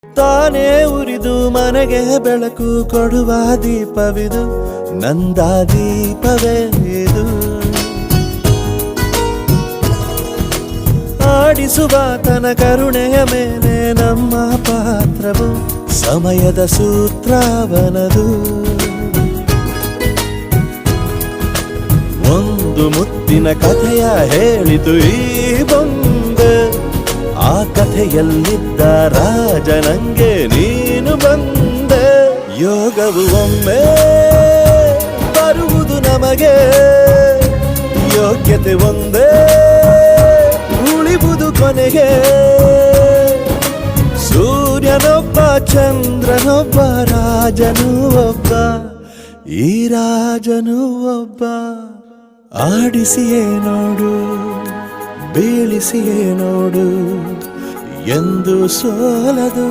ತಾನೇ ಉರಿದು ಮನೆಗೆ ಬೆಳಕು ಕೊಡುವ ದೀಪವಿದು, ನಂದ ದೀಪವೇ ಇದು. ಆಡಿಸುವ ತನ ಕರುಣೆಯ ಮೇಲೆ ನಮ್ಮ ಪಾತ್ರವು, ಸಮಯದ ಸೂತ್ರವನದು. ಒಂದು ಮುತ್ತಿನ ಕಥೆಯ ಹೇಳಿತು ಈ ಬೊಂಬೆ, ಆ ಕಥೆಯಲ್ಲಿದ್ದ ರಾಜ ನಂಗೆ ನೀನು ಬಂದೆ. ಯೋಗವು ಒಮ್ಮೆ ಬರುವುದು ನಮಗೆ, ಯೋಗ್ಯತೆ ಒಂದೇ ಉಳಿವುದು ಕೊನೆಗೆ. ಸೂರ್ಯನೊಬ್ಬ ಚಂದ್ರನೊಬ್ಬ ರಾಜನು ಒಬ್ಬ, ಈ ರಾಜನು ಒಬ್ಬ. ಆಡಿಸಿಯೇ ನೋಡು ಬೀಳಿಸಿಯೇ ನೋಡು ಎಂದು ಸೋಲದು